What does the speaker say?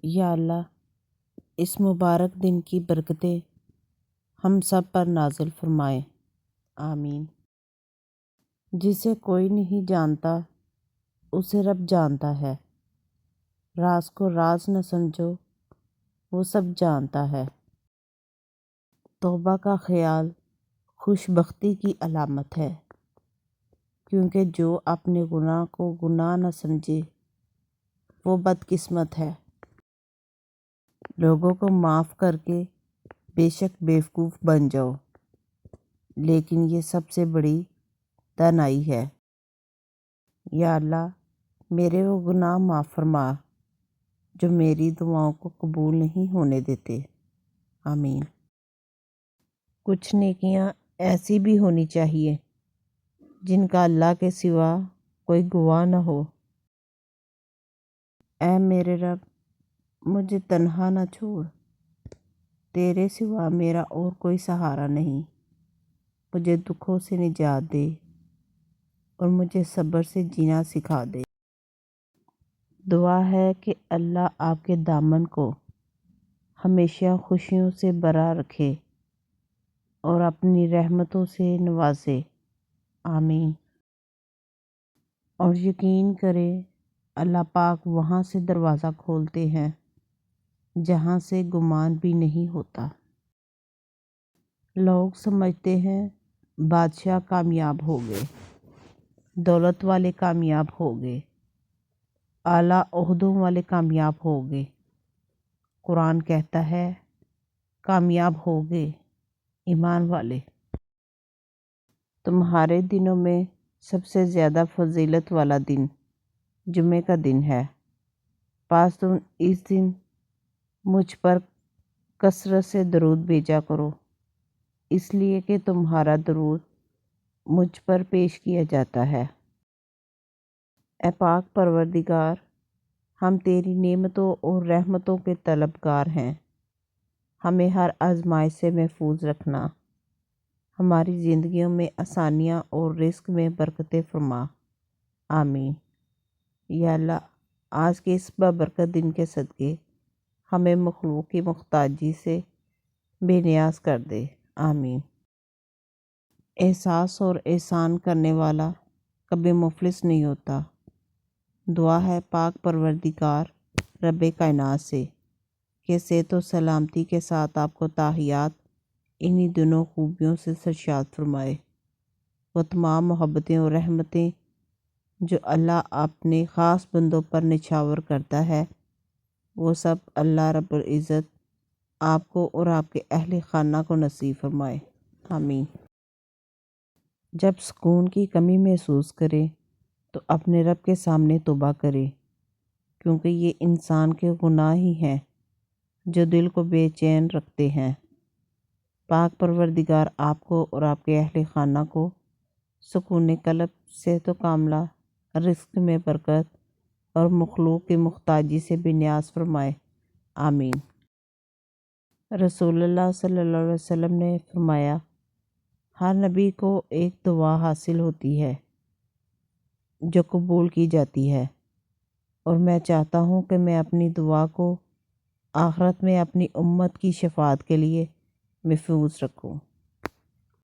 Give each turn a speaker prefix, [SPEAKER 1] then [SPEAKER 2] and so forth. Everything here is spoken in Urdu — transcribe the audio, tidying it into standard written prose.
[SPEAKER 1] یا اللہ اس مبارک دن کی برکتیں ہم سب پر نازل فرمائے، آمین۔ جسے کوئی نہیں جانتا اسے رب جانتا ہے، راز کو راز نہ سمجھو وہ سب جانتا ہے۔ توبہ کا خیال خوش بختی کی علامت ہے، کیونکہ جو اپنے گناہ کو گناہ نہ سمجھے وہ بدقسمت ہے۔ لوگوں کو معاف کر کے بے شک بیوقوف بن جاؤ، لیکن یہ سب سے بڑی دانائی ہے۔ یا اللہ میرے وہ گناہ معاف فرما جو میری دعاؤں کو قبول نہیں ہونے دیتے، آمین۔ کچھ نیکیاں ایسی بھی ہونی چاہیے جن کا اللہ کے سوا کوئی گواہ نہ ہو۔ اے میرے رب مجھے تنہا نہ چھوڑ، تیرے سوا میرا اور کوئی سہارا نہیں۔ مجھے دکھوں سے نجات دے اور مجھے صبر سے جینا سکھا دے۔ دعا ہے کہ اللہ آپ کے دامن کو ہمیشہ خوشیوں سے بھرا رکھے اور اپنی رحمتوں سے نوازے، آمین۔ اور یقین کرے اللہ پاک وہاں سے دروازہ کھولتے ہیں جہاں سے گمان بھی نہیں ہوتا۔ لوگ سمجھتے ہیں بادشاہ کامیاب ہو گئے، دولت والے کامیاب ہو گئے، اعلیٰ عہدوں والے کامیاب ہو گئے۔ قرآن کہتا ہے کامیاب ہو گئے ایمان والے۔ تمہارے دنوں میں سب سے زیادہ فضیلت والا دن جمعے کا دن ہے، پس تم اس دن مجھ پر کثرت سے درود بھیجا کرو، اس لیے کہ تمہارا درود مجھ پر پیش کیا جاتا ہے۔ اے پاک پروردگار، ہم تیری نعمتوں اور رحمتوں کے طلبگار ہیں، ہمیں ہر آزمائش سے محفوظ رکھنا، ہماری زندگیوں میں آسانیاں اور رزق میں برکتیں فرما، آمین۔ یا اللہ آج کے اس بابرکت دن کے صدقے ہمیں مخلوق کی محتاجی سے بے نیاز کر دے، آمین۔ احساس اور احسان کرنے والا کبھی مفلس نہیں ہوتا۔ دعا ہے پاک پروردگار رب کائنات سے کہ صحت و سلامتی کے ساتھ آپ کو تحیات انہی دونوں خوبیوں سے سرشاد فرمائے۔ وہ تمام محبتیں اور رحمتیں جو اللہ اپنے خاص بندوں پر نچھاور کرتا ہے، وہ سب اللہ رب العزت آپ کو اور آپ کے اہل خانہ کو نصیب فرمائے، آمین۔ جب سکون کی کمی محسوس کرے تو اپنے رب کے سامنے توبہ کرے، کیونکہ یہ انسان کے گناہ ہی ہیں جو دل کو بے چین رکھتے ہیں۔ پاک پروردگار آپ کو اور آپ کے اہل خانہ کو سکون قلب، صحت و کاملہ، رزق میں برکت اور مخلوق کی محتاجی سے بے نیاز فرمائے، آمین۔ رسول اللہ صلی اللہ علیہ وسلم نے فرمایا ہر نبی کو ایک دعا حاصل ہوتی ہے جو قبول کی جاتی ہے، اور میں چاہتا ہوں کہ میں اپنی دعا کو آخرت میں اپنی امت کی شفاعت کے لیے محفوظ رکھوں۔